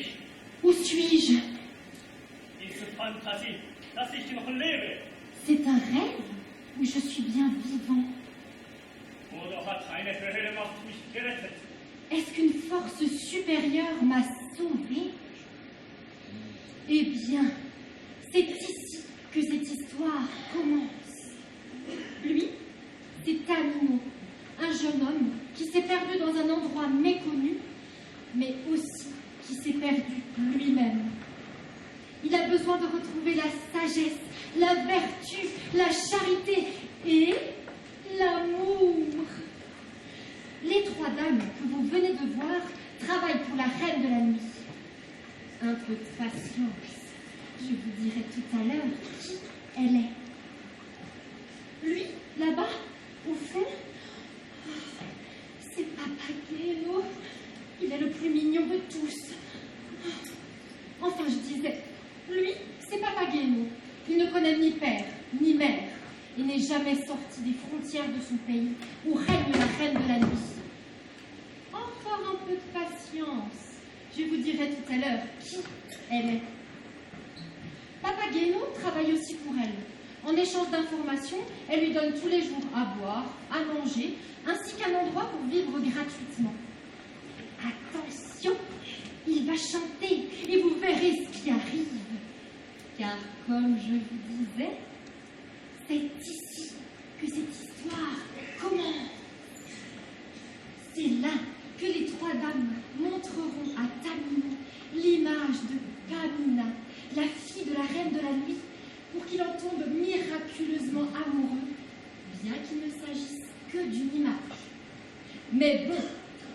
ich. Où suis-je? Diese Fantasie, dass ich noch lebe. C'est un rêve ou je suis bien vivant? Oder hat eine höhere Macht mich gerettet? Est-ce qu'une force supérieure m'a sauvé? Eh bien, c'est ici que cette histoire commence. Lui, c'est Tamino, un jeune homme qui s'est perdu dans un endroit méconnu, mais aussi qui s'est perdu lui-même. Il a besoin de retrouver la sagesse, la vertu, la charité et l'amour. Les trois dames que vous venez de voir travaillent pour la reine de la nuit. Un peu de patience. Je vous dirai tout à l'heure qui elle est. Lui, là-bas, au fond, c'est Papageno. Il est le plus mignon de tous. Enfin, je disais, lui, c'est Papageno. Il ne connaît ni père, ni mère, et n'est jamais sorti des frontières de son pays où règne la reine de la nuit. Encore un peu de patience. Je vous dirai tout à l'heure qui elle est. Papageno travaille aussi pour elle. En échange d'informations, elle lui donne tous les jours à boire, à manger, ainsi qu'un endroit pour vivre gratuitement. Attention, il va chanter et vous verrez ce qui arrive. Car comme je vous disais, c'est ici que cette histoire commence. C'est là que les trois dames montreront à Tamino l'image de Pamina, la fille de la reine de la nuit, pour qu'il en tombe miraculeusement amoureux, bien qu'il ne s'agisse que d'une image. Mais bon,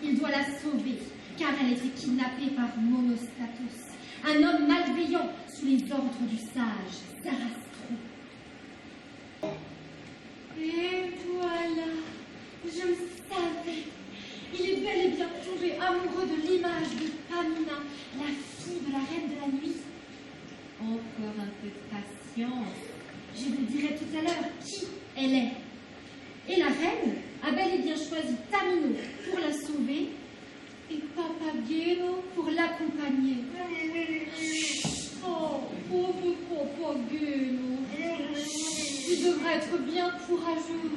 il doit la sauver, car elle était kidnappée par Monostatos, un homme malveillant sous les ordres du sage Zarastro. Et voilà, je le savais. Il est bel et bien tombé amoureux de l'image de Pamina, la fille de la reine de la nuit. Encore un peu de patience. Je vous dirai tout à l'heure qui elle est. Et la reine a bel et bien choisi Tamino pour la sauver et Papageno pour l'accompagner. Oh, pauvre Papageno. Tu devrais être bien courageux.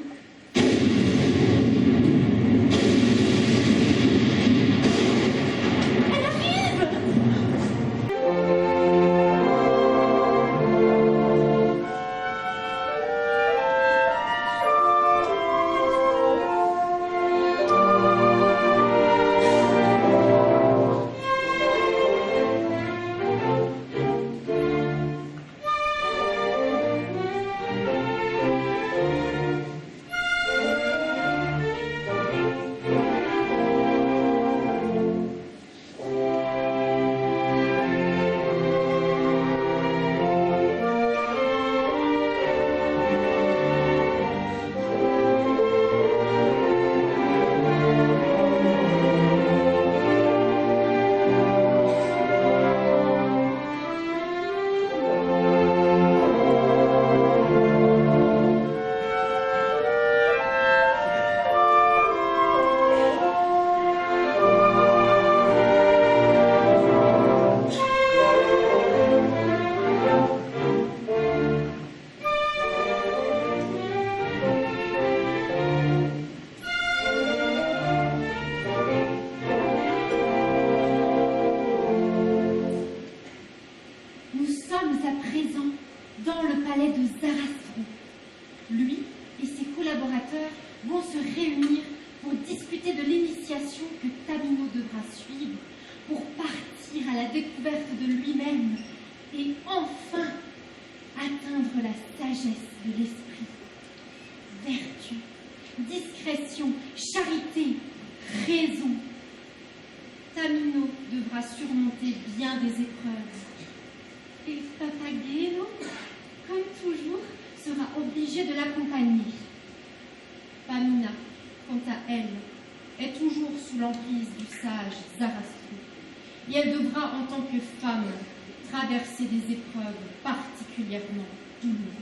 Traverser des épreuves particulièrement douloureuses.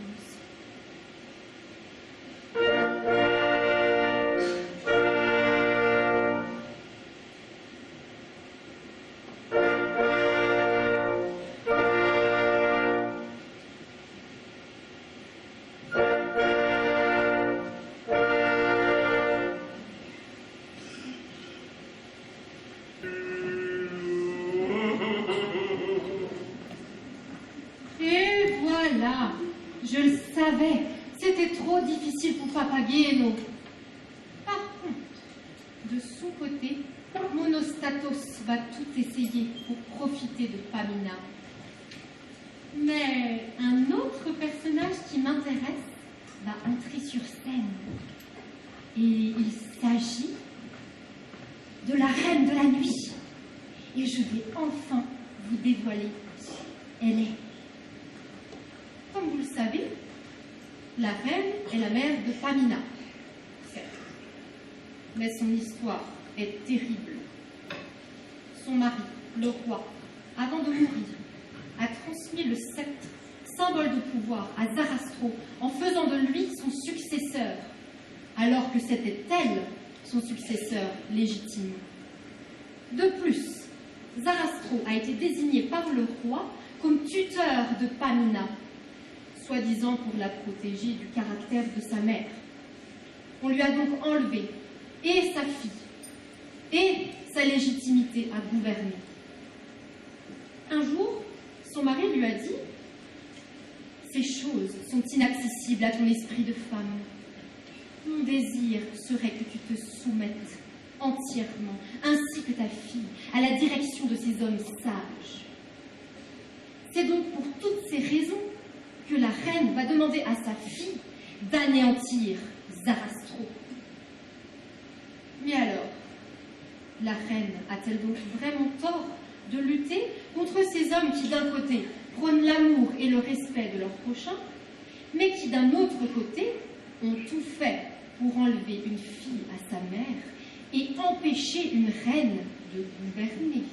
Je le savais, c'était trop difficile pour Papageno. Par contre, de son côté, Monostatos va tout essayer pour profiter de Pamina. Mais un autre personnage qui m'intéresse va entrer sur scène. Et il s'agit de la Reine de la Nuit. Et je vais enfin vous dévoiler qui elle est. Comme vous le savez, la Reine est la mère de Pamina. Certes. Mais son histoire est terrible. Son mari, le roi, avant de mourir, a transmis le sceptre, symbole de pouvoir, à Zarastro en faisant de lui son successeur, alors que c'était elle, son successeur légitime. De plus, Zarastro a été désigné par le roi comme tuteur de Pamina, soi-disant pour la protéger du caractère de sa mère. On lui a donc enlevé et sa fille et sa légitimité à gouverner. Un jour, son mari lui a dit « Ces choses sont inaccessibles à ton esprit de femme. Mon désir serait que tu te soumettes entièrement, ainsi que ta fille, à la direction de ces hommes sages. C'est donc pour toutes ces raisons que la reine va demander à sa fille d'anéantir Zarastro. » Mais alors, la reine a-t-elle donc vraiment tort de lutter contre ces hommes qui, d'un côté, prônent l'amour et le respect de leur prochain, mais qui, d'un autre côté, ont tout fait pour enlever une fille à sa mère et empêcher une reine de gouverner?